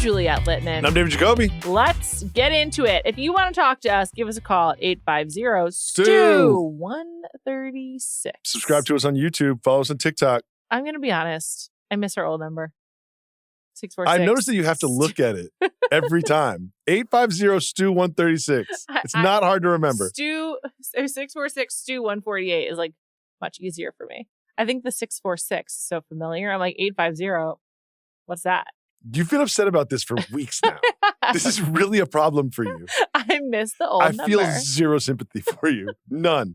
Juliet Litman. And I'm David Jacoby. Let's get into it. If you want to talk to us, give us a call at 850-STEW-136. Subscribe to us on YouTube. Follow us on TikTok. I'm going to be honest. I miss our old number. 646. I noticed that you have to look at it every time. 850-STEW-136. It's not hard to remember. 646-STEW-148 is like much easier for me. I think the 646 is so familiar. I'm like 850. What's that? You've been upset about this for weeks now. This is really a problem for you. I miss the old number. I feel zero sympathy for you. None.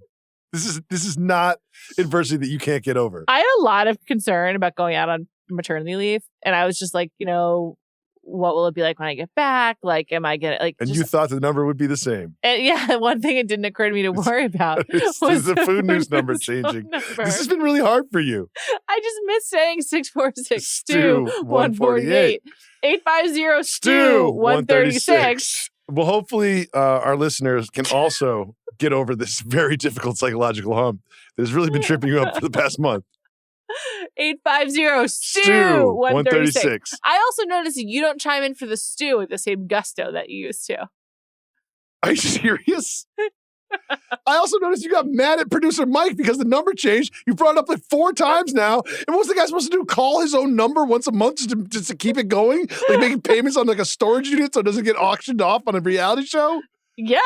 This is not adversity that you can't get over. I had a lot of concern about going out on maternity leave. And I was just like, what will it be like when I get back? Like, am I going to like... And you thought the number would be the same. And yeah, one thing it didn't occur to me to worry about was the food news number changing. This has been really hard for you. I just miss saying 646-STEW-148. 850-STEW-136. Well, hopefully our listeners can also get over this very difficult psychological hump that has really been tripping you up for the past month. 850-STEW-136. I also noticed that you don't chime in for the stew with the same gusto that you used to. Are you serious? I also noticed you got mad at producer Mike because the number changed. You brought it up like 4 times now. And what was the guy supposed to do? Call his own number once a month just to keep it going? Like making payments on like a storage unit so it doesn't get auctioned off on a reality show? Yeah.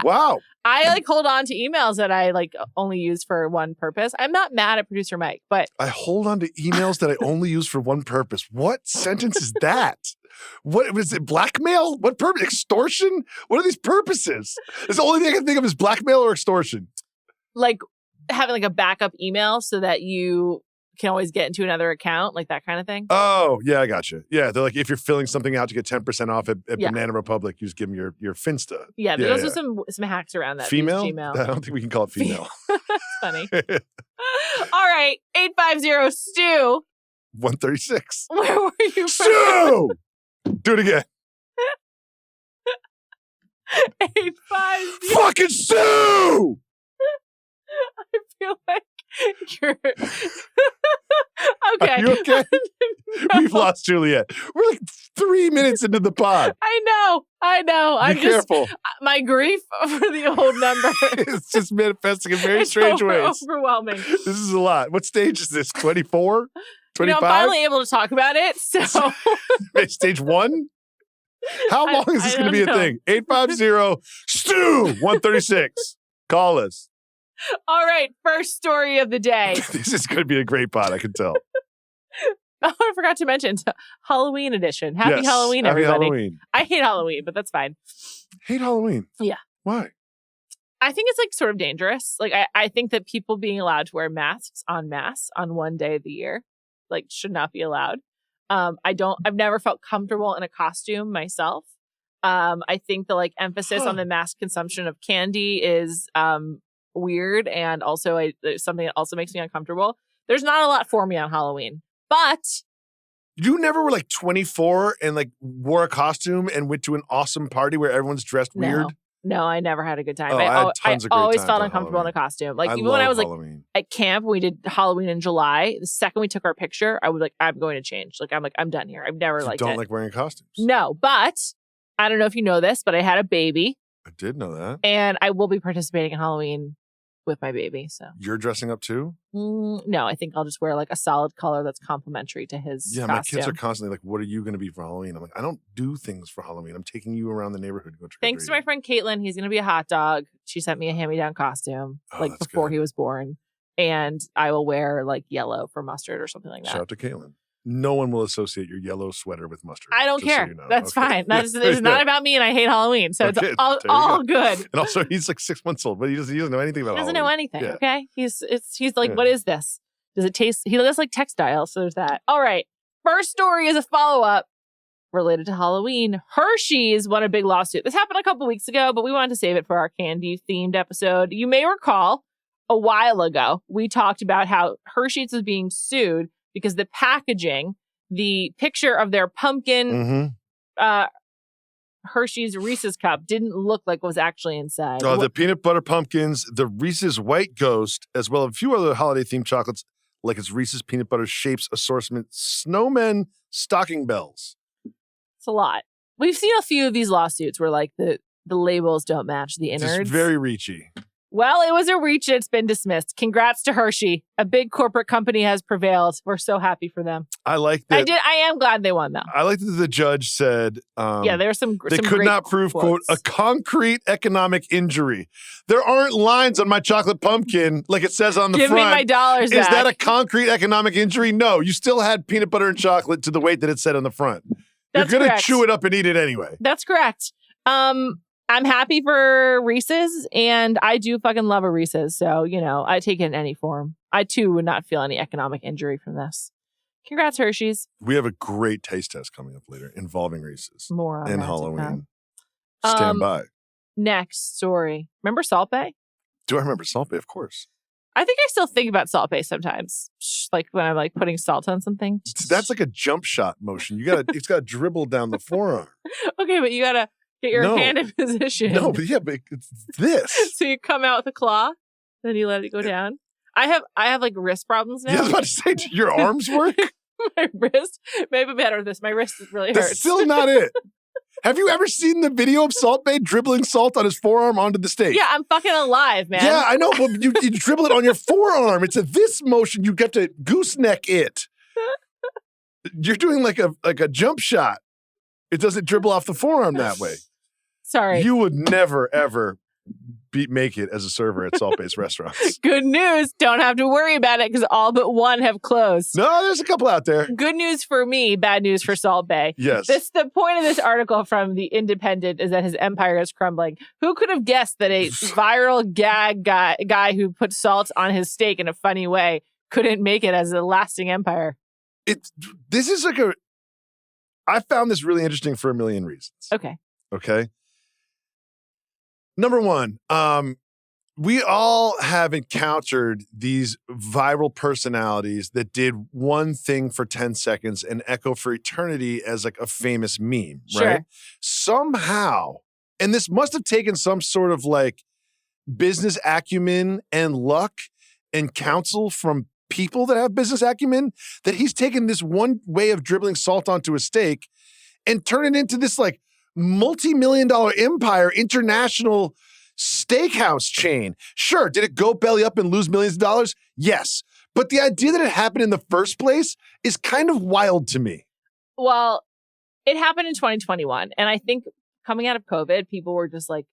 Wow. I like hold on to emails that I like only use for one purpose. I'm not mad at producer Mike, but I hold on to emails that I only use for one purpose. What sentence is that? What was it? Blackmail? What purpose? Extortion? What are these purposes? It's the only thing I can think of is blackmail or extortion. Like having like a backup email so that you can always get into another account, like that kind of thing. Oh, yeah, I got you. Yeah, they're like, if you're filling something out to get 10% off at Banana Republic, you just give them your Finsta. Yeah, there's also some hacks around that. Female? I don't think we can call it female. That's funny. All right, 850-STEW. 136. Where were you? Stew! Do it again. 850. Fucking stew! I feel like you're okay. Are you okay? No. We've lost Juliet. We're like 3 minutes into the pod. I know. Be careful. My grief for the old number. It's just manifesting in very strange ways. Overwhelming. This is a lot. What stage is this? 24? 25? I'm finally able to talk about it. So stage 1? How long is this going to be a thing? 850-STEW-136. Call us. All right, first story of the day. This is going to be a great pod, I can tell. Oh, I forgot to mention Halloween edition. Happy Halloween, everybody. Happy Halloween. I hate Halloween, but that's fine. Hate Halloween? Yeah. Why? I think it's like sort of dangerous. Like I think that people being allowed to wear masks on one day of the year, like should not be allowed. I've never felt comfortable in a costume myself. I think the like emphasis on the mass consumption of candy is weird, and also something that also makes me uncomfortable. There's not a lot for me on Halloween, but you never were like 24 and like wore a costume and went to an awesome party where everyone's dressed weird? No, I never had a good time. Oh, I always felt uncomfortable in a costume. Like even when I was Halloween. Like at camp, we did Halloween in July. The second we took our picture, I was like, I'm going to change. I'm done here. I've never liked it. You don't like wearing costumes? No, but I don't know if you know this, but I had a baby. I did know that. And I will be participating in Halloween with my baby. So you're dressing up too? No, I think I'll just wear like a solid color that's complementary to his costume. My kids are constantly like, what are you going to be for Halloween? I'm like, I don't do things for Halloween. I'm taking you around the neighborhood to go trick-or-treating. Thanks to my friend Caitlin. He's going to be a hot dog. She sent me a hand-me-down costume before he was born. And I will wear like yellow for mustard or something like that. Shout out to Caitlin. No one will associate your yellow sweater with mustard. I don't care. So you know. That's fine. It's not about me, and I hate Halloween, so it's all good. And also, he's like 6 months old, but he doesn't know anything about Halloween. He doesn't know anything, okay? He's like, what is this? Does it taste... He does like textiles, so there's that. All right. First story is a follow-up related to Halloween. Hershey's won a big lawsuit. This happened a couple weeks ago, but we wanted to save it for our candy-themed episode. You may recall, a while ago, we talked about how Hershey's was being sued because the packaging, the picture of their pumpkin Hershey's Reese's cup didn't look like what was actually inside. The peanut butter pumpkins, the Reese's White Ghost, as well as a few other holiday-themed chocolates, like its Reese's Peanut Butter Shapes Assortment Snowmen Stocking Bells. It's a lot. We've seen a few of these lawsuits where like the labels don't match the innards. It's very reachy. Well, it was a reach and it's been dismissed. Congrats to Hershey. A big corporate company has prevailed. We're so happy for them. I like that. I am glad they won, though. I like that the judge said there's some they some could great not prove, quotes. quote, a concrete economic injury. There aren't lines on my chocolate pumpkin like it says on the Give front. me my dollars Is back. that a concrete economic injury? No, you still had peanut butter and chocolate to the weight that it said on the front. That's You're going to correct. chew it up and eat it anyway. That's correct. I'm happy for Reese's, and I do fucking love a Reese's. So, I take it in any form. I, too, would not feel any economic injury from this. Congrats, Hershey's. We have a great taste test coming up later involving Reese's. More on and that to Halloween. come. Stand by. Next story. Remember Salt Bae? Do I remember Salt Bae? Of course. I think I still think about Salt Bae sometimes. Like when I'm like putting salt on something. That's like a jump shot motion. It's got to dribble down the forearm. Okay, but you got to get your hand in position. No, but it's this. So you come out with a claw, then you let it go down. I have like wrist problems now. Yeah, I was about to say, do your arms work? My wrist, maybe better with this. My wrist really hurts. That's still not it. Have you ever seen the video of Salt Bae dribbling salt on his forearm onto the steak? Yeah, I'm fucking alive, man. Yeah, I know, but you dribble it on your forearm. It's this motion. You get to gooseneck it. You're doing like a jump shot. It doesn't dribble off the forearm that way. Sorry. You would never, ever make it as a server at Salt Bae's restaurants. Good news. Don't have to worry about it because all but one have closed. No, there's a couple out there. Good news for me, bad news for Salt Bae. Yes. The point of this article from The Independent is that his empire is crumbling. Who could have guessed that a viral gag guy who put salt on his steak in a funny way couldn't make it as a lasting empire? This is like I found this really interesting for a million reasons. Okay. Number one, we all have encountered these viral personalities that did one thing for 10 seconds and echo for eternity as like a famous meme, Sure. right? Somehow, and this must have taken some sort of like business acumen and luck and counsel from people that have business acumen, that he's taken this one way of dribbling salt onto a steak and turn it into this like multi-million-dollar empire, international steakhouse chain. Sure, did it go belly up and lose millions of dollars? Yes. But the idea that it happened in the first place is kind of wild to me. Well, it happened in 2021. And I think coming out of COVID, people were just like,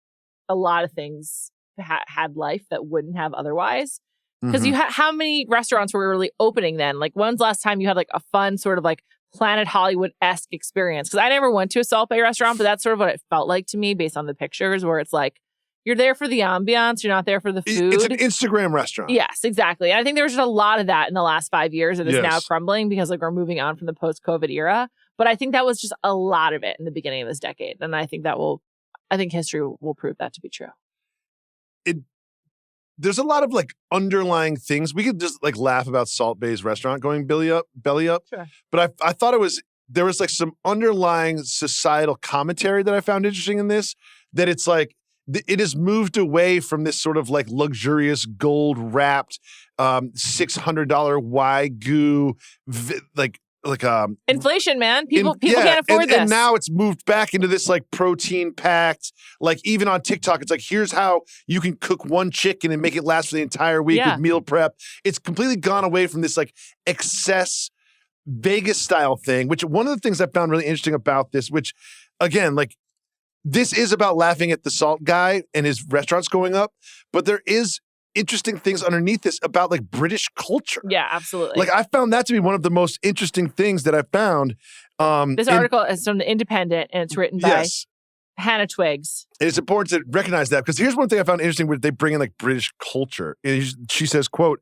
a lot of things had life that wouldn't have otherwise. Because you had how many restaurants were really opening then? Like, when's the last time you had like a fun sort of like Planet Hollywood-esque experience? Because I never went to a Salt Bae restaurant, but that's sort of what it felt like to me based on the pictures, where it's like you're there for the ambiance, you're not there for the food. It's an Instagram restaurant. Yes, exactly. And I think there was just a lot of that in the last 5 years that is now crumbling because like we're moving on from the post-COVID era. But I think that was just a lot of it in the beginning of this decade, and I think history will prove that to be true. There's a lot of like underlying things. We could just like laugh about Salt Bae's restaurant going belly up. Sure. But I thought there was like some underlying societal commentary that I found interesting in this, that it's like, it has moved away from this sort of like luxurious gold wrapped $600 Wagyu inflation, man. People can't afford this. And now it's moved back into this like protein packed, like even on TikTok, it's like, here's how you can cook one chicken and make it last for the entire week with meal prep. It's completely gone away from this like excess Vegas style thing, which one of the things I found really interesting about this, which again, like this is about laughing at the salt guy and his restaurants going up, but there is interesting things underneath this about like British culture. Yeah, absolutely. Like I found that to be one of the most interesting things that I found. This article is from The Independent and it's written by Hannah Twiggs. It's important to recognize that because here's one thing I found interesting where they bring in like British culture. She says, quote,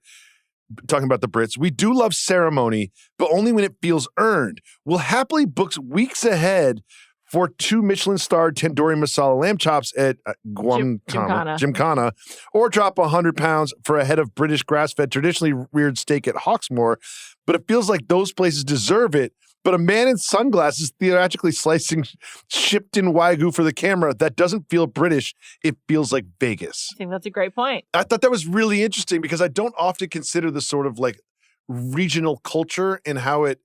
talking about the Brits, "We do love ceremony, but only when it feels earned. We'll happily book weeks ahead for 2 Michelin-starred tandoori masala lamb chops at Gymkhana, or drop 100 pounds for a head of British grass-fed, traditionally reared steak at Hawksmoor. But it feels like those places deserve it. But a man in sunglasses theatrically slicing shipped-in Wagyu for the camera, that doesn't feel British. It feels like Vegas." I think that's a great point. I thought that was really interesting because I don't often consider the sort of like regional culture and how it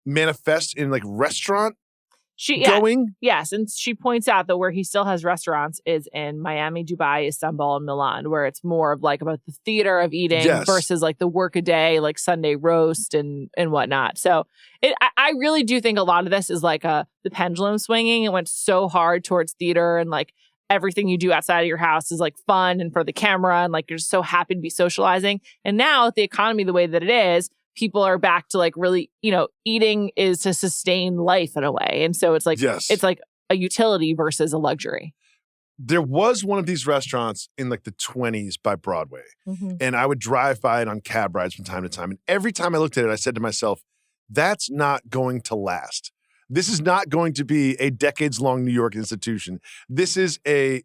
manifests in like restaurant going? Yes, and she points out that where he still has restaurants is in Miami, Dubai, Istanbul, and Milan, where it's more of like about the theater of eating versus like the work-a-day, like Sunday roast and whatnot. So I really do think a lot of this is like the pendulum swinging. It went so hard towards theater and like everything you do outside of your house is like fun and for the camera and like you're just so happy to be socializing. And now with the economy the way that it is, people are back to like really, eating is to sustain life in a way. And so it's like, it's like a utility versus a luxury. There was one of these restaurants in like the 20s by Broadway. Mm-hmm. And I would drive by it on cab rides from time to time. And every time I looked at it, I said to myself, that's not going to last. This is not going to be a decades-long New York institution. This is a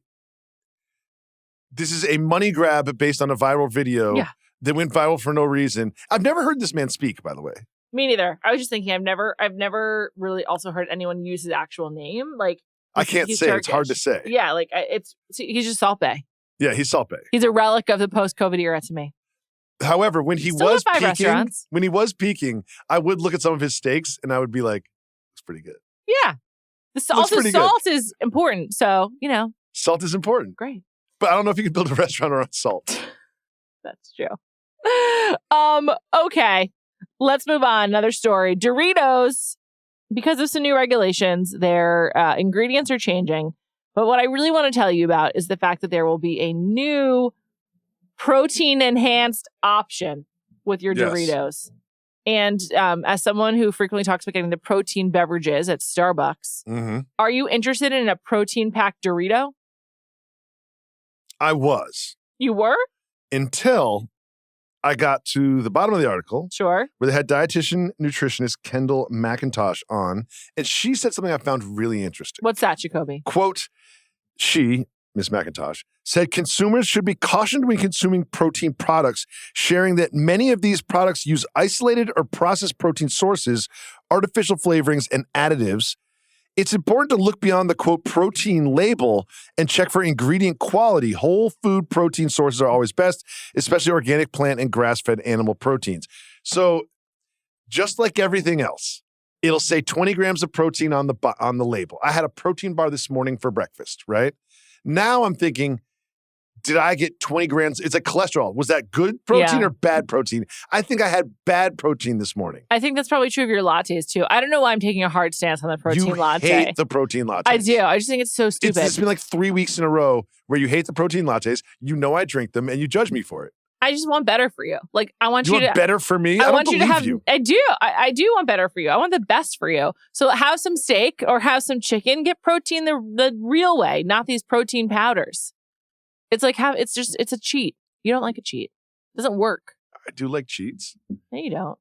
money grab based on a viral video. Yeah. That went viral for no reason. I've never heard this man speak, by the way. Me neither. I was just thinking, I've never really also heard anyone use his actual name. Like I can't say. Turkish. It's hard to say. Yeah, like he's just Salt Bae. Yeah, he's Salt Bae. He's a relic of the post-COVID era to me. However, when he was peaking, I would look at some of his steaks and I would be like, "It's pretty good." Yeah, salt is important. So salt is important. Great, but I don't know if you can build a restaurant around salt. That's true. Okay. Let's move on. Another story. Doritos, because of some new regulations, their ingredients are changing. But what I really want to tell you about is the fact that there will be a new protein-enhanced option with your Doritos. And as someone who frequently talks about getting the protein beverages at Starbucks, are you interested in a protein-packed Dorito? I was. You were? Until I got to the bottom of the article. Sure. Where they had dietitian nutritionist Kendall McIntosh on. And she said something I found really interesting. What's that, Jacoby? Quote, she, Ms. McIntosh, said consumers should be cautioned when consuming protein products, sharing that many of these products use isolated or processed protein sources, artificial flavorings, and additives. It's important to look beyond the, quote, protein label and check for ingredient quality. Whole food protein sources are always best, especially organic plant and grass-fed animal proteins. So just like everything else, it'll say 20 grams of protein on the label. I had a protein bar this morning for breakfast, right? Now I'm thinking, did I get 20 grams? It's like cholesterol. Was that good protein or bad protein? I think I had bad protein this morning. I think that's probably true of your lattes too. I don't know why I'm taking a hard stance on the protein latte. You hate the protein lattes. I do. I just think it's so stupid. It's been like 3 weeks in a row where you hate the protein lattes. You know I drink them and you judge me for it. I just want better for you. Like I want you to better for me. I don't believe you. I do. I do want better for you. I want the best for you. So have some steak or have some chicken. Get protein the real way, not these protein powders. It's like it's a cheat. You don't like a cheat. It doesn't work. I do like cheats. No, you don't.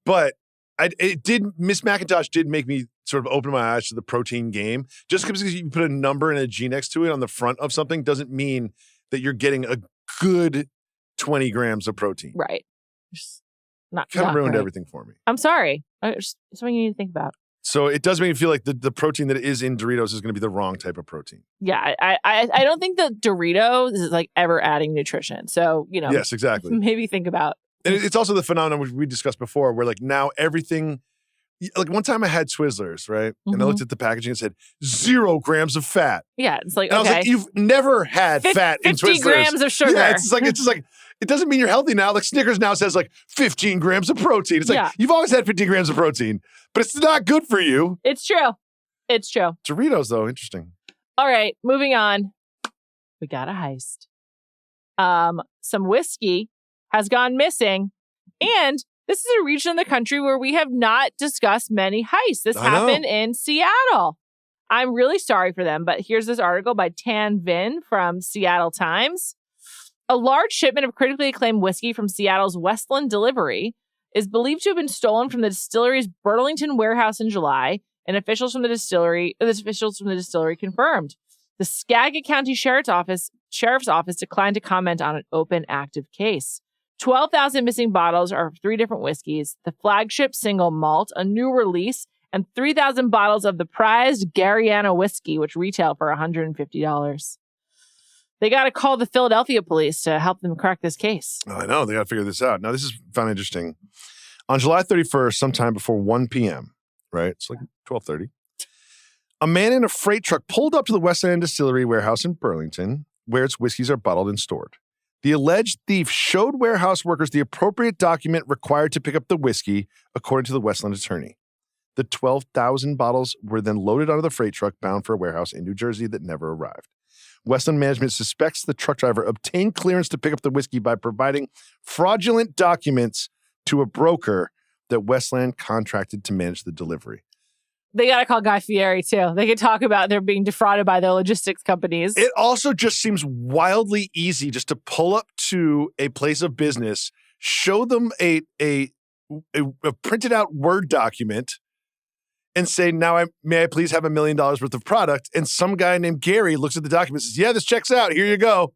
But Miss McIntosh did make me sort of open my eyes to the protein game. Just because you put a number and a G next to it on the front of something doesn't mean that you're getting a good 20 grams of protein. Right. Just not kind of ruined great. Everything for me. I'm sorry. It's something you need to think about. So it does make me feel like the protein that is in Doritos is going to be the wrong type of protein. Yeah, I don't think that Doritos is like ever adding nutrition. So, Yes, exactly. Maybe think about. And it's also the phenomenon which we discussed before where like now everything, like one time I had Twizzlers, right? And I looked at the packaging and said 0 grams of fat. Yeah, it's like, and okay. I was like, you've never had fat in Twizzlers. 50 grams of sugar. Yeah, it's just like, it doesn't mean you're healthy now. Like Snickers now says like 15 grams of protein. It's like, you've always had 15 grams of protein, but it's not good for you. It's true. It's true. Doritos, though, interesting. All right, moving on. We got a heist. Some whiskey has gone missing, and this is a region of the country where we have not discussed many heists. This happened in Seattle. I'm really sorry for them, but here's this article by Tan Vin from Seattle Times. A large shipment of critically acclaimed whiskey from Seattle's Westland Delivery is believed to have been stolen from the distillery's Burlington warehouse in July, and officials from the distillery confirmed. The Skagit County Sheriff's Office declined to comment on an open, active case. 12,000 missing bottles are of 3 different whiskeys, the flagship single malt, a new release, and 3,000 bottles of the prized Gariana whiskey, which retail for $150. They got to call the Philadelphia police to help them crack this case. Oh, I know. They got to figure this out. Now, this is found interesting. On July 31st, sometime before 1 p.m., right? It's like 12:30. A man in a freight truck pulled up to the Westland Distillery warehouse in Burlington, where its whiskeys are bottled and stored. The alleged thief showed warehouse workers the appropriate document required to pick up the whiskey, according to the Westland attorney. The 12,000 bottles were then loaded onto the freight truck bound for a warehouse in New Jersey that never arrived. Westland management suspects the truck driver obtained clearance to pick up the whiskey by providing fraudulent documents to a broker that Westland contracted to manage the delivery. They got to call Guy Fieri, too. They could talk about they're being defrauded by their logistics companies. It also just seems wildly easy just to pull up to a place of business, show them a printed out Word document, and say, now may I please have $1 million worth of product? And some guy named Gary looks at the document and says, yeah, this checks out. Here you go.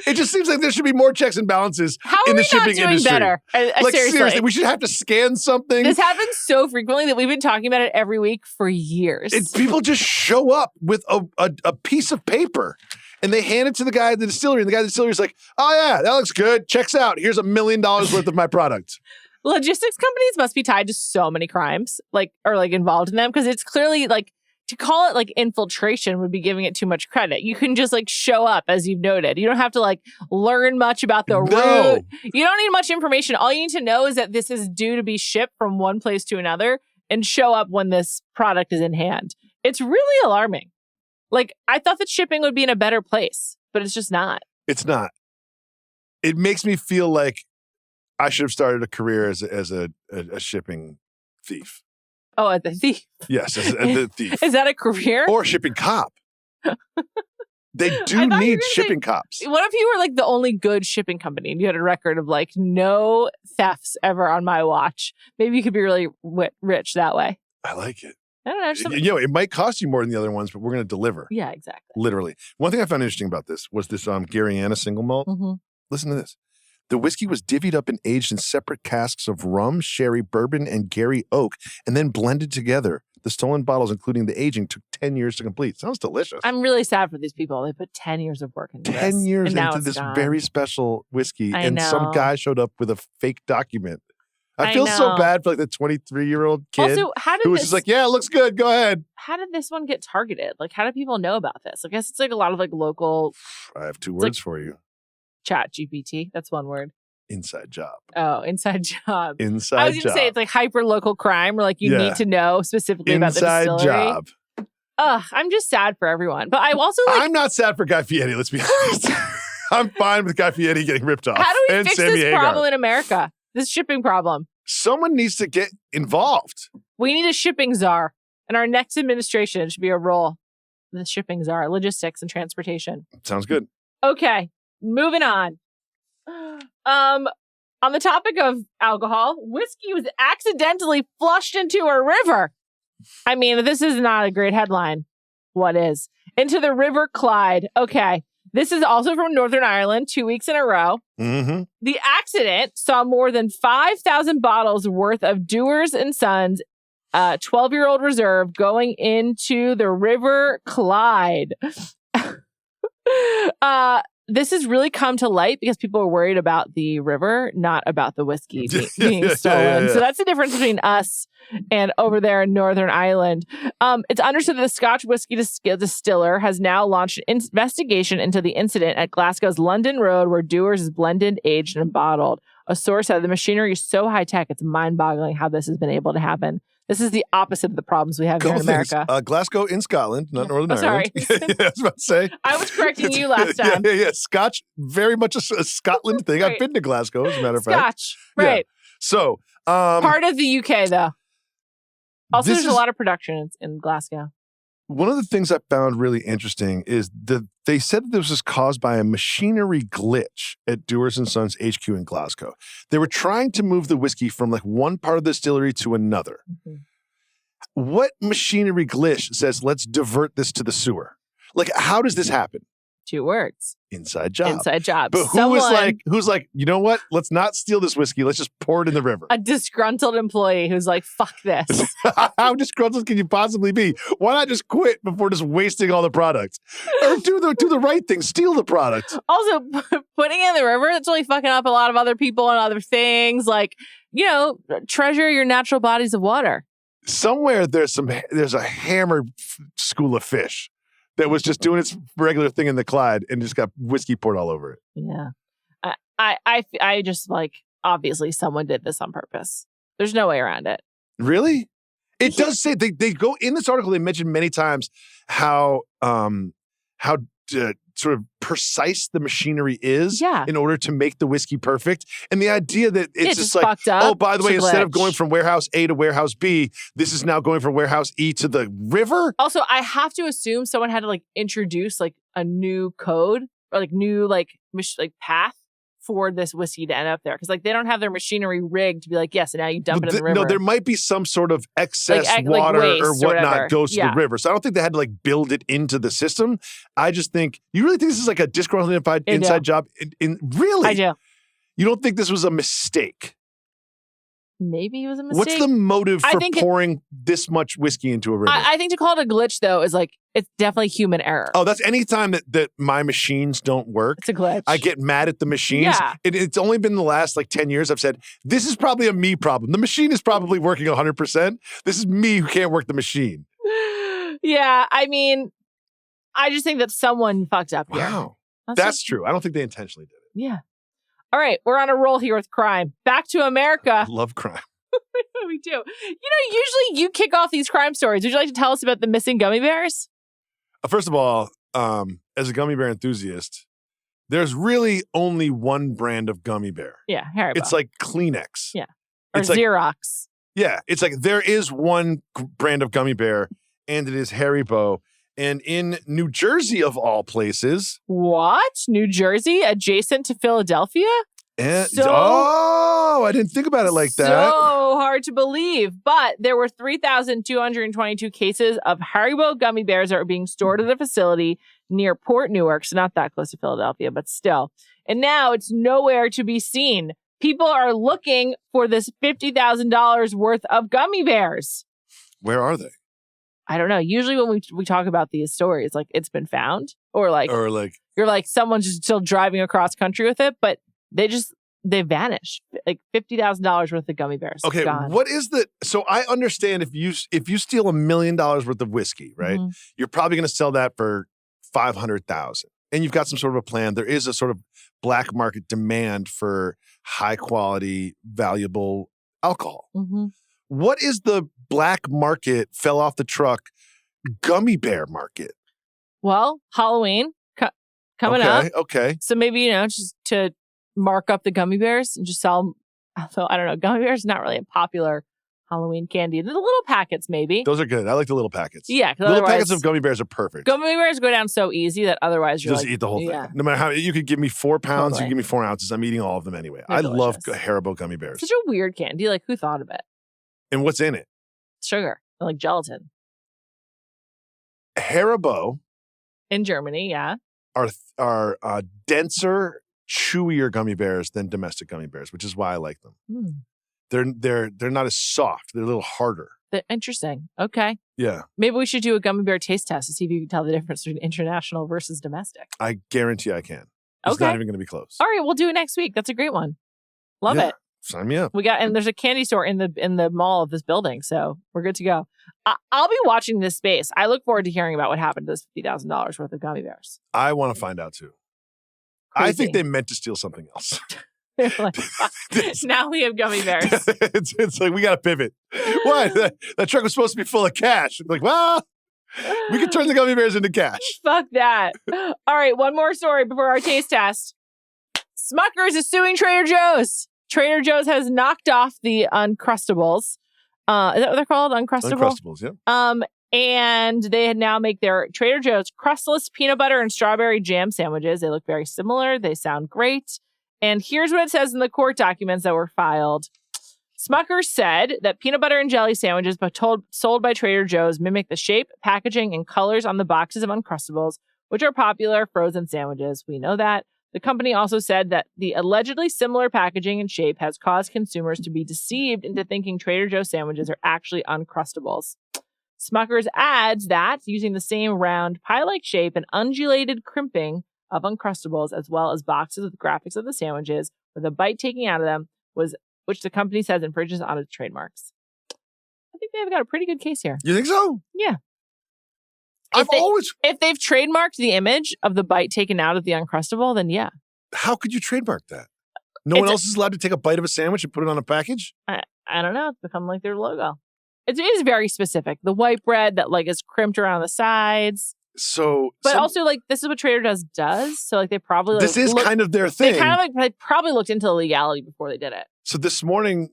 It just seems like there should be more checks and balances in the shipping industry. How are we not doing better? Like, seriously, we should have to scan something. This happens so frequently that we've been talking about it every week for years. People just show up with a piece of paper and they hand it to the guy at the distillery. And the guy at the distillery is like, oh, yeah, that looks good. Checks out. Here's $1 million worth of my product. Logistics companies must be tied to so many crimes, or involved in them, because it's clearly to call it infiltration would be giving it too much credit. You can just show up, as you've noted. You don't have to learn much about the route. You don't need much information. All you need to know is that this is due to be shipped from one place to another and show up when this product is in hand. It's really alarming. I thought that shipping would be in a better place, but it's just not. It's not. It makes me feel like I should have started a career as a shipping thief. Oh, as a thief? Yes, as a thief. Is that a career? Or a shipping cop. They do need shipping cops. What if you were the only good shipping company and you had a record of no thefts ever on my watch? Maybe you could be really rich that way. I like it. I don't know. It might cost you more than the other ones, but we're going to deliver. Yeah, exactly. Literally. One thing I found interesting about this was this Garyana single malt. Mm-hmm. Listen to this. The whiskey was divvied up and aged in separate casks of rum, sherry, bourbon, and Gary oak, and then blended together. The stolen bottles, including the aging, took 10 years to complete. Sounds delicious. I'm really sad for these people. They put 10 years of work into 10 this. years into this very special whiskey, and some guy showed up with a fake document. I feel so bad for the 23-year-old kid who was just yeah, it looks good. Go ahead. How did this one get targeted? How do people know about this? I guess it's a lot of local. I have two words for you. Chat GPT. That's one word. Inside job. Oh, inside job. Inside job. I was going to say it's hyper local crime where you need to know specifically about the distillery. Inside job. Ugh, I'm just sad for everyone. But I'm also I'm not sad for Guy Fieri, let's be honest. I'm fine with Guy Fieri getting ripped off. How do we fix Sammy this Hagar. problem in America? This shipping problem. Someone needs to get involved. We need a shipping czar. And our next administration should be a role. The shipping czar, logistics and transportation. Sounds good. Okay. Moving on. On the topic of alcohol, whiskey was accidentally flushed into a river. I mean, this is not a great headline. What is? Into the River Clyde. Okay. This is also from Northern Ireland, 2 weeks in a row. Mm-hmm. The accident saw more than 5,000 bottles worth of Dewars and Sons 12-year-old reserve going into the River Clyde. This has really come to light because people are worried about the river, not about the whiskey being stolen. So that's the difference between us and over there in Northern Ireland. It's understood that the Scotch whiskey distiller has now launched an investigation into the incident at Glasgow's London Road, where Dewars is blended, aged, and bottled. A source said the machinery is so high-tech, it's mind-boggling how this has been able to happen. This is the opposite of the problems we have here in America. Glasgow in Scotland, not Northern Ireland. Sorry. I was about to say. I was correcting you last time. Yeah. Scotch, very much a Scotland thing. Right. I've been to Glasgow, as a matter of fact. Scotch, right. Yeah. So. Part of the UK, though. Also, there's a lot of production in Glasgow. One of the things I found really interesting is that they said that this was caused by a machinery glitch at Dewars & Sons HQ in Glasgow. They were trying to move the whiskey from one part of the distillery to another. Mm-hmm. What machinery glitch says, let's divert this to the sewer? How does this happen? 2 words. Inside job. Inside job. But who's like, you know what? Let's not steal this whiskey. Let's just pour it in the river. A disgruntled employee who's like, fuck this. How disgruntled can you possibly be? Why not just quit before just wasting all the product? Or do the right thing. Steal the product. Also, putting it in the river, that's really fucking up a lot of other people and other things. Treasure your natural bodies of water. somewhere there's a hammered school of fish that was just doing its regular thing in the Clyde and just got whiskey poured all over it. Yeah. I just like, obviously someone did this on purpose. There's no way around it. Really? It does say they go in this article. They mention many times how sort of precise the machinery is in order to make the whiskey perfect. And the idea that it's just like, oh, by the way, instead of going from warehouse A to warehouse B, this is now going from warehouse E to the river. Also, I have to assume someone had to like introduce like a new code or like new like path for this whiskey to end up there. Because like they don't have their machinery rigged to be like, yes, and now you dump it in the river. No, there might be some sort of excess water or whatnot goes to the river. So I don't think they had to like build it into the system. I just think, you really think this is like a disqualified inside job? Really? I do. You don't think this was a mistake? Maybe it was a mistake. What's the motive for pouring this much whiskey into a river? I think to call it a glitch, though, is like, it's definitely human error. Oh, that's any time that my machines don't work. It's a glitch. I get mad at the machines. Yeah. It's only been the last like 10 years I've said, this is probably a me problem. The machine is probably working 100%. This is me who can't work the machine. Yeah, I mean, I just think that someone fucked up here. Wow. That's true. I don't think they intentionally did it. Yeah. All right, we're on a roll here with crime. Back to America. I love crime. We do. You know, usually you kick off these crime stories. Would you like to tell us about the missing gummy bears? First of all, as a gummy bear enthusiast, there's really only one brand of gummy bear. Yeah, Haribo. It's like Kleenex. Yeah. Or it's Xerox. Yeah, it's like there is one brand of gummy bear, and it is Haribo. And in New Jersey, of all places. What? New Jersey? Adjacent to Philadelphia? I didn't think about it like that. So hard to believe. But there were 3,222 cases of Haribo gummy bears that were being stored at a facility near Port Newark. So not that close to Philadelphia, but still. And now it's nowhere to be seen. People are looking for this $50,000 worth of gummy bears. Where are they? I don't know. Usually when we talk about these stories, like it's been found or like you're like someone's just still driving across country with it, but they vanish. Like $50,000 worth of gummy bears. Okay, gone. what is so I understand if you steal $1 million worth of whiskey, right? Mm-hmm. You're probably going to sell that for $500,000. And you've got some sort of a plan. There is a sort of black market demand for high quality, valuable alcohol. Mm-hmm. What is the black market fell off the truck gummy bear market? Well, Halloween coming up. Okay. So maybe, just to mark up the gummy bears and just sell them. So I don't know. Gummy bears is not really a popular Halloween candy. The little packets, maybe. Those are good. I like the little packets. Yeah. Little packets of gummy bears are perfect. Gummy bears go down so easy that otherwise you're just eat the whole thing. No matter how, you could give me 4 pounds, you give me 4 ounces. I'm eating all of them anyway. I love Haribo gummy bears. Such a weird candy. Like, who thought of it? And what's in it? Sugar. Like gelatin. Haribo. In Germany, yeah. Are denser, chewier gummy bears than domestic gummy bears, which is why I like them. They're not as soft. They're a little harder. Interesting. Okay. Yeah. Maybe we should do a gummy bear taste test to see if you can tell the difference between international versus domestic. I guarantee I can. It's not even going to be close. All right, we'll do it next week. That's a great one. Love it. Sign me up. And there's a candy store in the mall of this building, so we're good to go. I'll be watching this space. I look forward to hearing about what happened to this $50,000 worth of gummy bears. I want to find out too. Crazy. I think they meant to steal something else. Like, now we have gummy bears. it's like, we got to pivot. What? That truck was supposed to be full of cash. Like, well, we could turn the gummy bears into cash. Fuck that. All right, one more story before our taste test. Smucker's is suing Trader Joe's. Trader Joe's has knocked off the Uncrustables. Is that what they're called? Uncrustables, yeah. And they now make their Trader Joe's crustless peanut butter and strawberry jam sandwiches. They look very similar. They sound great. And here's what it says in the court documents that were filed. Smucker's said that peanut butter and jelly sandwiches sold by Trader Joe's mimic the shape, packaging, and colors on the boxes of Uncrustables, which are popular frozen sandwiches. We know that. The company also said that the allegedly similar packaging and shape has caused consumers to be deceived into thinking Trader Joe's sandwiches are actually Uncrustables. Smucker's adds that, using the same round pie-like shape and undulated crimping of Uncrustables, as well as boxes with graphics of the sandwiches, with a bite taken out of them, which the company says infringes on its trademarks. I think they've got a pretty good case here. You think so? Yeah. If they've trademarked the image of the bite taken out of the Uncrustable, then yeah. How could you trademark that? No one else is allowed to take a bite of a sandwich and put it on a package? I don't know. It's become like their logo. It is very specific. The white bread that like is crimped around the sides. But also like this is what Trader Joe's does. So like they probably this is kind of their thing. They probably looked into the legality before they did it. So this morning,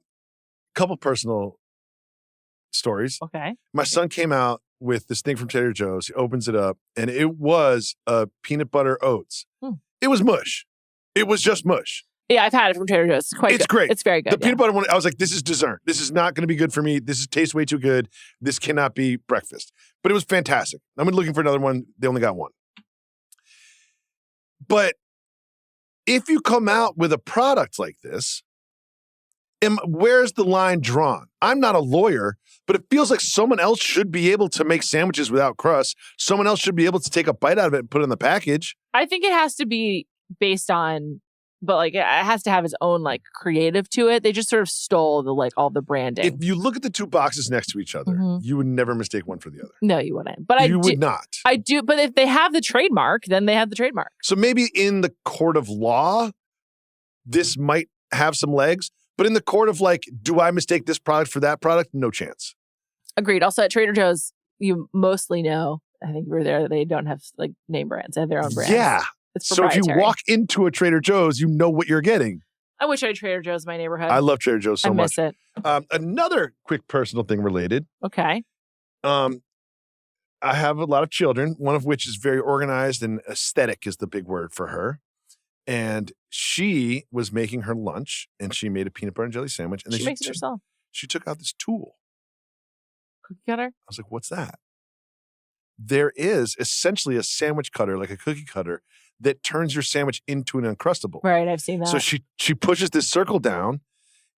couple personal stories. Okay. My son came out with this thing from Trader Joe's. He opens it up, and it was peanut butter oats. It was mush. It was just mush. Yeah, I've had it from Trader Joe's. It's quite good. Great. It's very good. The peanut butter one, I was like, this is dessert. This is not going to be good for me. This tastes way too good. This cannot be breakfast. But it was fantastic. I'm looking for another one. They only got one. But if you come out with a product like this, where's the line drawn? I'm not a lawyer, but it feels like someone else should be able to make sandwiches without crust. Someone else should be able to take a bite out of it and put it in the package. I think it has to be based on, but like it has to have its own like creative to it. They just sort of stole the like all the branding. If you look at the two boxes next to each other, you would never mistake one for the other. No, you wouldn't. But you would not. I do. But if they have the trademark, then they have the trademark. So maybe in the court of law, this might have some legs. But in the court of like, do I mistake this product for that product? No chance. Agreed. Also at Trader Joe's, you mostly know, I think you were there, they don't have like name brands. They have their own brands. Yeah. It's so if you walk into a Trader Joe's, you know what you're getting. I wish I had Trader Joe's in my neighborhood. I love Trader Joe's so much. I miss it. Another quick personal thing related. Okay. I have a lot of children, one of which is very organized, and aesthetic is the big word for her. And she was making her lunch, and she made a peanut butter and jelly sandwich. And then she makes it herself. She took out this tool. Cookie cutter? I was like, what's that? There is essentially a sandwich cutter, like a cookie cutter, that turns your sandwich into an Uncrustable. Right, I've seen that. So she pushes this circle down,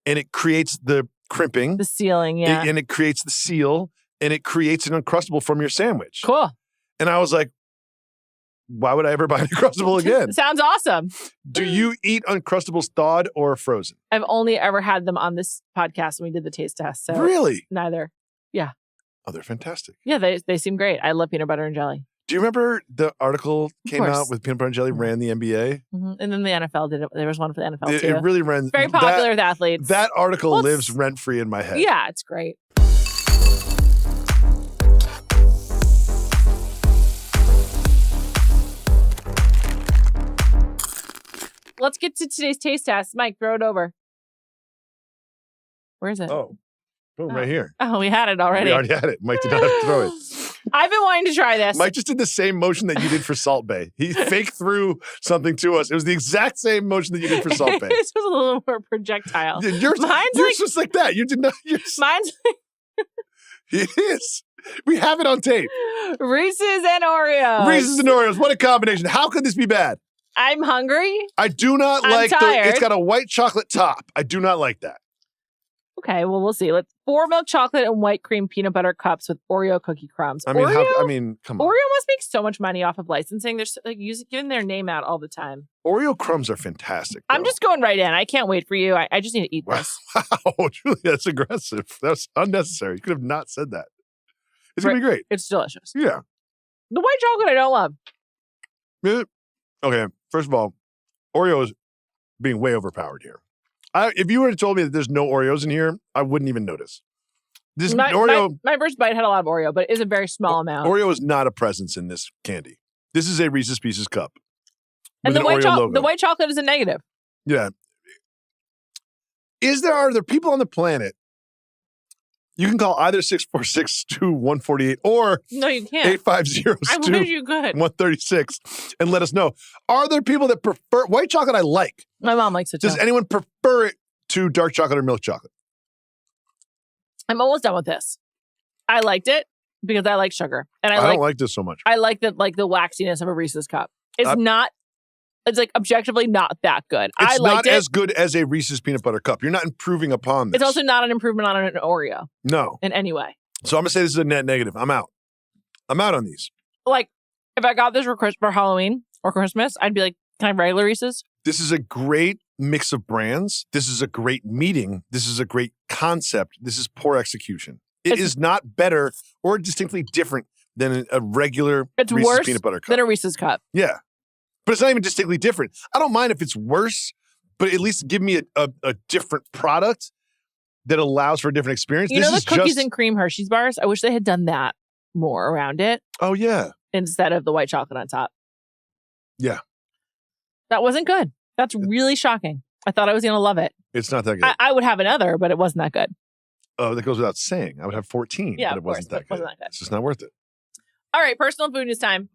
and it creates the crimping. The sealing, yeah. And it creates the seal, and it creates an Uncrustable from your sandwich. Cool. And I was like, why would I ever buy an Uncrustable again? Sounds awesome. Do you eat Uncrustables thawed or frozen? I've only ever had them on this podcast when we did the taste test. So really? Neither. Yeah. Oh, they're fantastic. Yeah, they seem great. I love peanut butter and jelly. Do you remember the article came out with peanut butter and jelly ran the NBA? Mm-hmm. And then the NFL did it. There was one for the NFL too. It really ran. It's very popular with athletes. That article lives rent-free in my head. Yeah, it's great. Let's get to today's taste test. Mike, throw it over. Where is it? Oh, boom, right here. Oh, we had it already. We already had it. Mike did not have to throw it. I've been wanting to try this. Mike just did the same motion that you did for Salt Bay. He fake threw something to us. It was the exact same motion that you did for Salt Bay. This was a little more projectile. Yours just like that. You did not. Mine's It is. We have it on tape. Reese's and Oreos. Reese's and Oreos. What a combination. How could this be bad? I'm hungry. I do not like tired. It's got a white chocolate top. I do not like that. Okay, well, we'll see. Let's 4 milk chocolate and white cream peanut butter cups with Oreo cookie crumbs. I mean, come on. Oreo must make so much money off of licensing. They're like giving their name out all the time. Oreo crumbs are fantastic. I'm just going right in. I can't wait for you. I just need to eat this. Wow, Julia, that's aggressive. That's unnecessary. You could have not said that. It's going to be great. It's delicious. Yeah. The white chocolate I don't love. Okay, first of all, Oreo is being way overpowered here. If you would have told me that there's no Oreos in here, I wouldn't even notice. My first bite had a lot of Oreo, but it is a very small amount. Oreo is not a presence in this candy. This is a Reese's Pieces cup. And the white chocolate is a negative. Yeah. Are there people on the planet? You can call either 646-2148 or no, you can't. 850-136 and let us know. Are there people that prefer white chocolate? I like. My mom likes it too. Does anyone prefer it to dark chocolate or milk chocolate? I'm almost done with this. I liked it because I like sugar. And I don't like this so much. I like the waxiness of a Reese's cup. It's like objectively not that good. It's not as good as a Reese's peanut butter cup. You're not improving upon this. It's also not an improvement on an Oreo. No. In any way. So I'm going to say this is a net negative. I'm out. I'm out on these. Like, if I got this for Halloween or Christmas, I'd be like, can I have regular Reese's? This is a great mix of brands. This is a great meeting. This is a great concept. This is poor execution. It is not better or distinctly different than a regular Reese's worse peanut butter cup. than a Reese's cup. Yeah. But it's not even distinctly different. I don't mind if it's worse, but at least give me a different product that allows for a different experience. You know the cookies and cream Hershey's bars? I wish they had done that more around it. Oh, yeah. Instead of the white chocolate on top. Yeah. That wasn't good. That's really shocking. I thought I was going to love it. It's not that good. I would have another, but it wasn't that good. Oh, that goes without saying. I would have 14, but it wasn't that good. It's just not worth it. All right, personal food news time.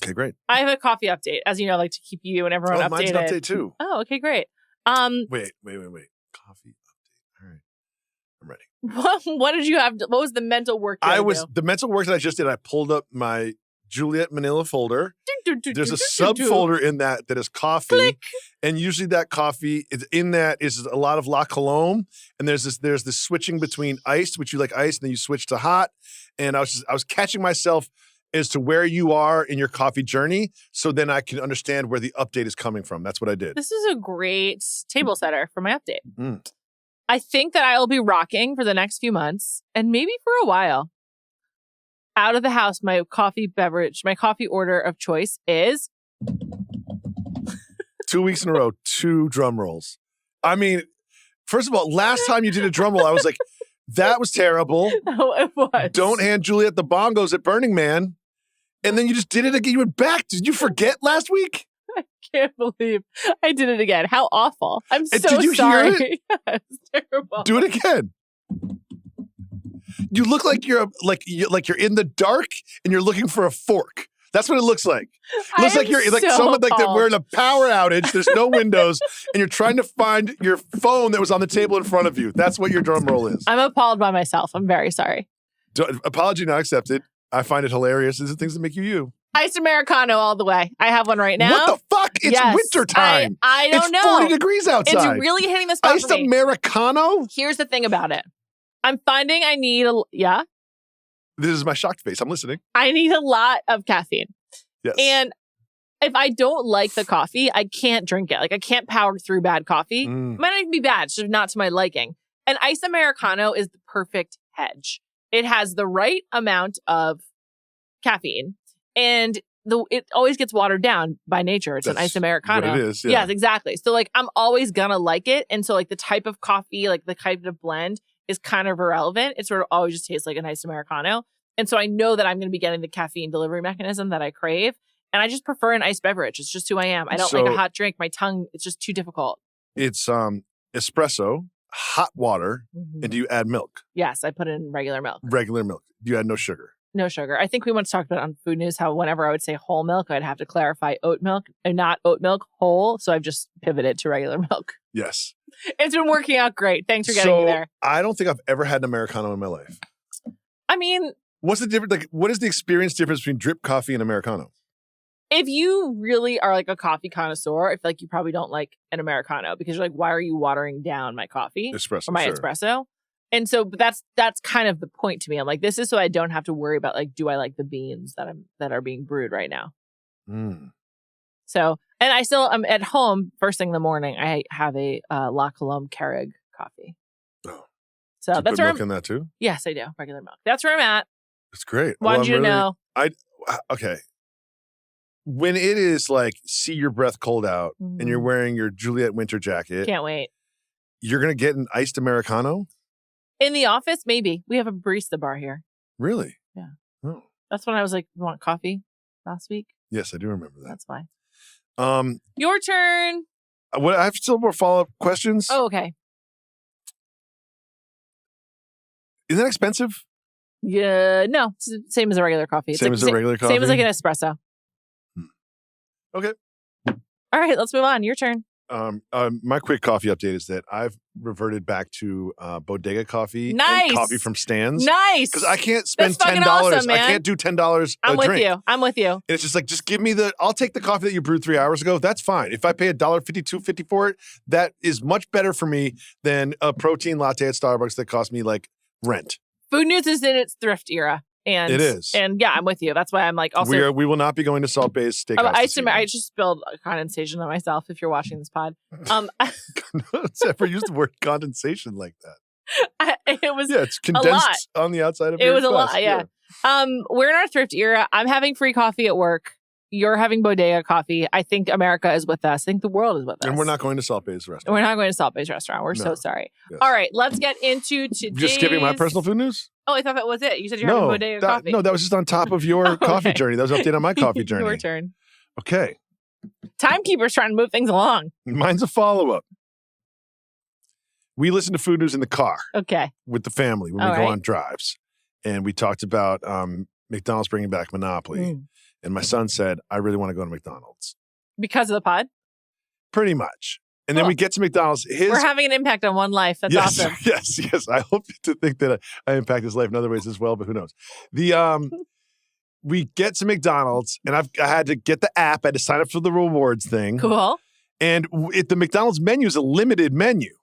Okay, great. I have a coffee update. As you know, I like to keep you and everyone updated. Mine's an update too. Oh, okay, great. Wait. Coffee update. All right. I'm ready. What did you have? What was the mental work? The mental work that I just did. I pulled up my Juliet Manila folder. There's a subfolder in that is coffee. Click. And usually that coffee in that is a lot of La Colombe. And there's this switching between iced, which you like iced, and then you switch to hot. And I was catching myself as to where you are in your coffee journey, so then I can understand where the update is coming from. That's what I did. This is a great table setter for my update. Mm. I think that I will be rocking for the next few months and maybe for a while. Out of the house, my coffee order of choice is 2 weeks in a row, 2 drum rolls. I mean, first of all, last time you did a drum roll, I was like, that was terrible. No, it was. Don't hand Juliet the bongos at Burning Man. And then you just did it again. You went back. Did you forget last week? I can't believe I did it again. How awful. I'm so did you sorry. Hear it? Yeah, it's terrible. Do it again. You look like you're in the dark and you're looking for a fork. That's what it looks like. It looks like you're like so someone like that appalled. we're in a power outage. There's no windows, and you're trying to find your phone that was on the table in front of you. That's what your drum roll is. I'm appalled by myself. I'm very sorry. Apology not accepted. I find it hilarious. These are things that make you you. Iced Americano all the way. I have one right now. What the fuck? It's winter time. I don't know. It's 40 degrees outside. It's really hitting the spot Iced for me. Americano? Here's the thing about it. I'm finding I need This is my shocked face. I'm listening. I need a lot of caffeine. Yes. And if I don't like the coffee, I can't drink it. Like, I can't power through bad coffee. It might not even be bad. It's just not to my liking. And iced Americano is the perfect hedge. It has the right amount of caffeine, and it always gets watered down by nature. It's an iced Americano. What it is, Yes, exactly. So, like, I'm always gonna like it. And so, like, the type of coffee, like the type of blend is kind of irrelevant. It sort of always just tastes like an iced Americano. And so I know that I'm going to be getting the caffeine delivery mechanism that I crave. And I just prefer an iced beverage. It's just who I am. I don't like a hot drink. My tongue, it's just too difficult. It's espresso, hot water, and do you add milk? Yes, I put in regular milk. Regular milk. Do you add no sugar? No sugar. I think we once talked about on Food News how whenever I would say whole milk, I'd have to clarify oat milk and not oat milk, whole. So I've just pivoted to regular milk. Yes. It's been working out great. Thanks for getting me there. I don't think I've ever had an Americano in my life. I mean, what's the difference? Like, what is the experience difference between drip coffee and Americano? If you really are like a coffee connoisseur, I feel like you probably don't like an Americano because you're like, why are you watering down my coffee Espresso, or my espresso? And so, but that's kind of the point to me. I'm like, this is so I don't have to worry about like, do I like the beans that are being brewed right now? So, and I still am at home first thing in the morning. I have a La Colombe Keurig coffee. Oh, so that's where milk in that too. Yes, I do regular milk. That's where I'm at. It's great. Wanted you to know. Okay. When it is like, see your breath cold out and you're wearing your Juliet winter jacket. Can't wait. You're going to get an iced Americano? In the office, maybe. We have a barista bar here. Really? Yeah. Oh. That's when I was like, you want coffee last week? Yes, I do remember that. That's why. Your turn. I have still more follow-up questions. Oh, okay. Is that expensive? Yeah, no. It's the same as a regular coffee. It's same as a regular coffee? Same as like an espresso. Okay. All right, let's move on. Your turn. My quick coffee update is that I've reverted back to bodega coffee. Nice. And coffee from stands. Nice. Because I can't spend $10. Awesome, man. I can't do $10 I'm with drink. you. I'm with you. And it's just like, just give me I'll take the coffee that you brewed 3 hours ago. That's fine. If I pay $1.50, $2.50 for it, that is much better for me than a protein latte at Starbucks that cost me like rent. Food News is in its thrift era. And it is. And yeah, I'm with you. That's why I'm like also. We will not be going to Salt Bay's Steakhouse. I just spilled condensation on myself if you're watching this pod. No one's ever used the word condensation like that. It was it's condensed on the outside of it your was a crust. lot, yeah. We're in our thrift era. I'm having free coffee at work. You're having bodega coffee. I think America is with us. I think the world is with us. And we're not going to Salt Bay's restaurant. We're not going to Salt Bay's restaurant. We're so sorry. Yes. All right, let's get into today's... Just skipping my personal food news? Oh, I thought that was it. You said you're having bodega coffee. No, that was just on top of your coffee journey. That was an update on my coffee journey. Your turn. Okay. Timekeeper's trying to move things along. Mine's a follow-up. We listen to food news in the car. Okay. With the family when we go on drives. And we talked about McDonald's bringing back Monopoly. And my son said, I really want to go to McDonald's. Because of the pod? Pretty much. And then we get to McDonald's. We're having an impact on one life. That's awesome. Yes. I hope to think that I impact his life in other ways as well, but who knows? We get to McDonald's, and I had to get the app. I had to sign up for the rewards thing. Cool. And the McDonald's menu is a limited menu.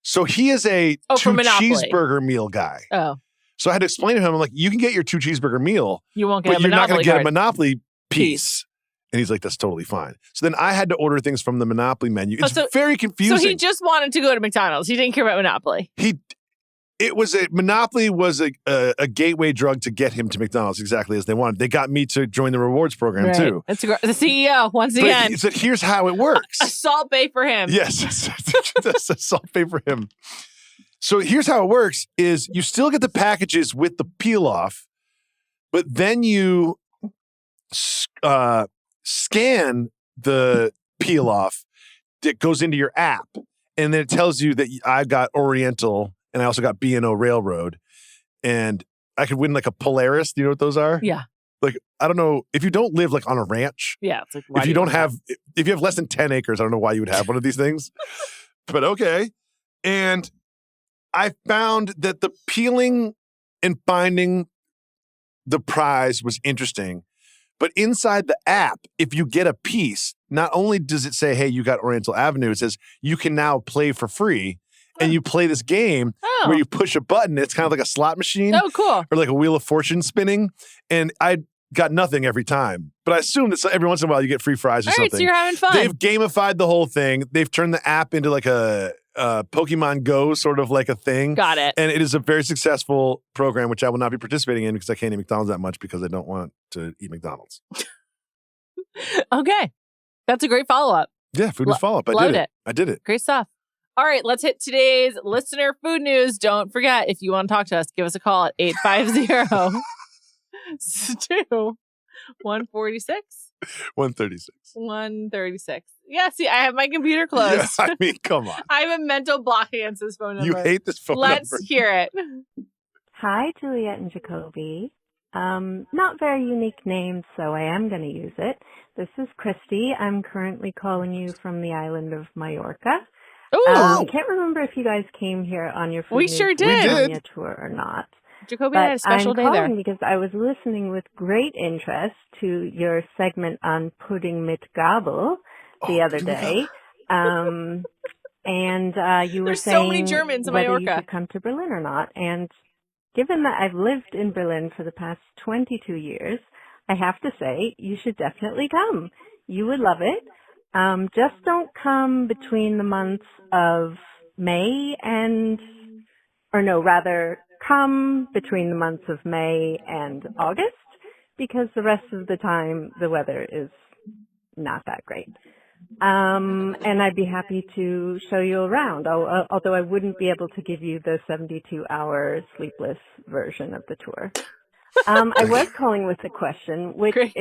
So he is a 2 cheeseburger meal guy. Oh. So I had to explain to him, I'm like, you can get your 2 cheeseburger meal. You won't get but you're not going to get a Monopoly piece. And he's like, that's totally fine. So then I had to order things from the Monopoly menu. It's very confusing. So he just wanted to go to McDonald's. He didn't care about Monopoly. Monopoly was a gateway drug to get him to McDonald's exactly as they wanted. They got me to join the rewards program too. That's the CEO once again. He said, here's how it works. A Salt Bay for him. Yes, that's a Salt Bay for him. So here's how it works is you still get the packages with the peel off, but then you scan the peel off that goes into your app. And then it tells you that I got Oriental and I also got B&O Railroad. And I could win like a Polaris. Do you know what those are? Yeah. Like, I don't know. If you don't live like on a ranch. Yeah. It's like, if you have less than 10 acres, I don't know why you would have one of these things. But okay. And I found that the peeling and finding the prize was interesting. But inside the app, if you get a piece, not only does it say, hey, you got Oriental Avenue, it says you can now play for free. And you play this game where you push a button. It's kind of like a slot machine. Oh, cool. Or like a Wheel of Fortune spinning. And I got nothing every time. But I assume that every once in a while you get free fries or something. All right, so you're having fun. They've gamified the whole thing. They've turned the app into like a Pokemon Go sort of like a thing. Got it. And it is a very successful program, which I will not be participating in because I can't eat McDonald's that much because I don't want to eat McDonald's. Okay. That's a great follow-up. Yeah, food news follow-up. I did it. Great stuff. All right, let's hit today's listener food news. Don't forget, if you want to talk to us, give us a call at 850 Stu 146 136. 136. Yeah, see, I have my computer closed. Yeah, I mean, come on. I have a mental block against this phone number. You hate this phone number. Let's hear it. Hi, Juliet and Jacoby. Not very unique name, so I am going to use it. This is Christy. I'm currently calling you from the island of Mallorca. I can't remember if you guys came here on your food sure did. tour or not. Jacoby had a special day there. I'm calling because I was listening with great interest to your segment on pudding mit Gabel the other day. And you were saying so many Germans in whether Mallorca. you should come to Berlin or not. And given that I've lived in Berlin for the past 22 years, I have to say you should definitely come. You would love it. Just don't come between the months of May come between the months of May and August, because the rest of the time the weather is not that great. And I'd be happy to show you around, although I wouldn't be able to give you the 72-hour sleepless version of the tour. I was calling with a question, which is,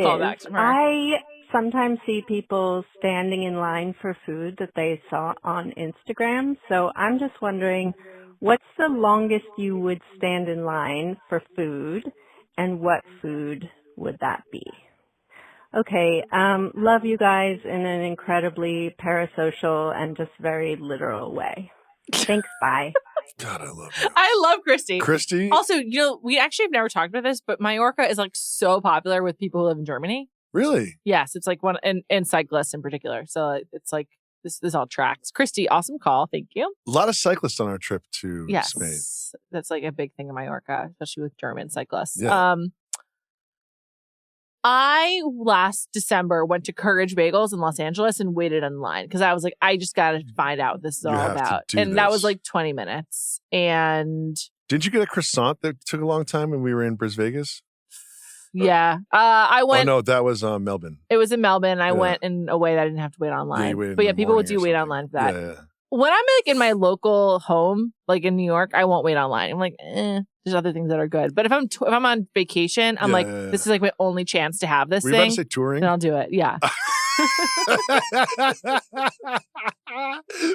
I sometimes see people standing in line for food that they saw on Instagram. So I'm just wondering, what's the longest you would stand in line for food, and what food would that be? Okay, love you guys in an incredibly parasocial and just very literal way. Thanks, bye. God, I love you. I love Christy. Christy? Also, we actually have never talked about this, but Mallorca is like so popular with people who live in Germany. Really? Yes, it's like one, and cyclists in particular. So it's like, this all tracks. Christy, awesome call. Thank you. A lot of cyclists on our trip to Spain. That's like a big thing in Mallorca, especially with German cyclists. Yeah. I last December went to Courage Bagels in Los Angeles and waited in line because I was like, I just got to find out what this is all about. And that was like 20 minutes. And didn't you get a croissant that took a long time when we were in Bris Vegas? Yeah. I went. Oh, no, that was Melbourne. It was in Melbourne. I went in a way that I didn't have to wait online. But yeah, people would do wait online for that. Yeah. When I'm like in my local home, like in New York, I won't wait online. I'm like, there's other things that are good. But if I'm on vacation, I'm like, this is like my only chance to have this Were thing. you about to say touring? Then I'll do it. Yeah.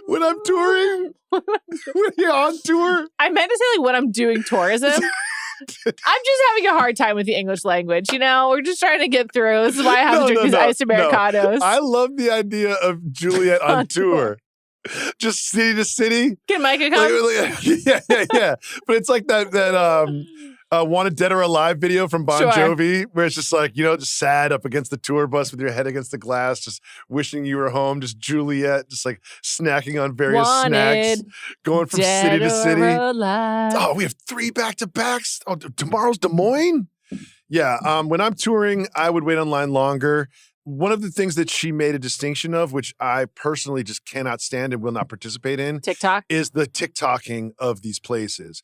When I'm touring? When you're on tour? I meant to say like when I'm doing tourism. I'm just having a hard time with the English language. You know, we're just trying to get through. This is why I have to drink these iced Americanos. I love the idea of Juliet on tour. Just city to city. Can Micah come? Yeah. But it's like that Wanted Dead or Alive video from Bon Jovi, where it's just like, just sad up against the tour bus with your head against the glass, just wishing you were home. Just Juliet, just like snacking on various snacks, going from city to city. Oh, we have 3 back-to-backs. Oh, tomorrow's Des Moines? Yeah. When I'm touring, I would wait online longer. One of the things that she made a distinction of, which I personally just cannot stand and will not participate in, TikTok, is the TikToking of these places.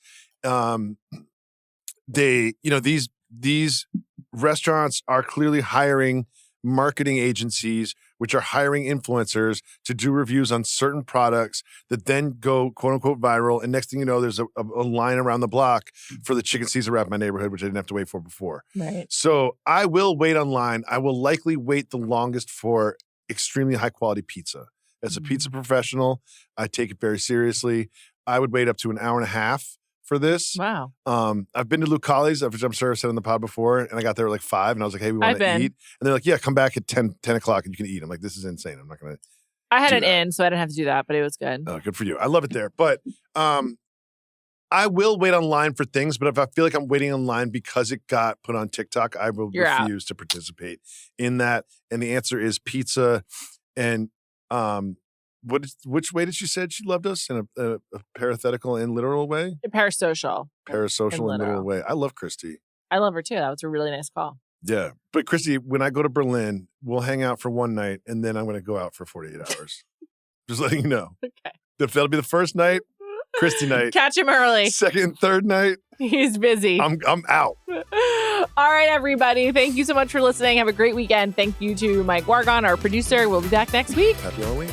These restaurants are clearly hiring marketing agencies, which are hiring influencers to do reviews on certain products that then go quote unquote viral. And next thing you know, there's a line around the block for the chicken Caesar wrap in my neighborhood, which I didn't have to wait for before. Right. So I will wait online. I will likely wait the longest for extremely high quality pizza. As a pizza professional, I take it very seriously. I would wait up to an hour and a half for this. Wow. I've been to Lucali's, which I'm sure I've said on the pod before, and I got there at like 5, and I was like, hey, we want to eat. And they're like, yeah, come back at 10 o'clock and you can eat. I'm like, this is insane. I'm not going to. I had an in, so I didn't have to do that, but it was good. Oh, good for you. I love it there. But I will wait online for things, but if I feel like I'm waiting online because it got put on TikTok, I will refuse to participate in that. And the answer is pizza. And which way did she said she loved us? In a parenthetical and literal way? A parasocial. Parasocial and literal way. I love Christy. I love her too. That was a really nice call. Yeah. But Christy, when I go to Berlin, we'll hang out for one night and then I'm going to go out for 48 hours. Just letting you know. Okay. That'll be the first night, Christy night. Catch him early. Second and third night. He's busy. I'm out. All right, everybody. Thank you so much for listening. Have a great weekend. Thank you to Mike Wargon, our producer. We'll be back next week. Happy Halloween.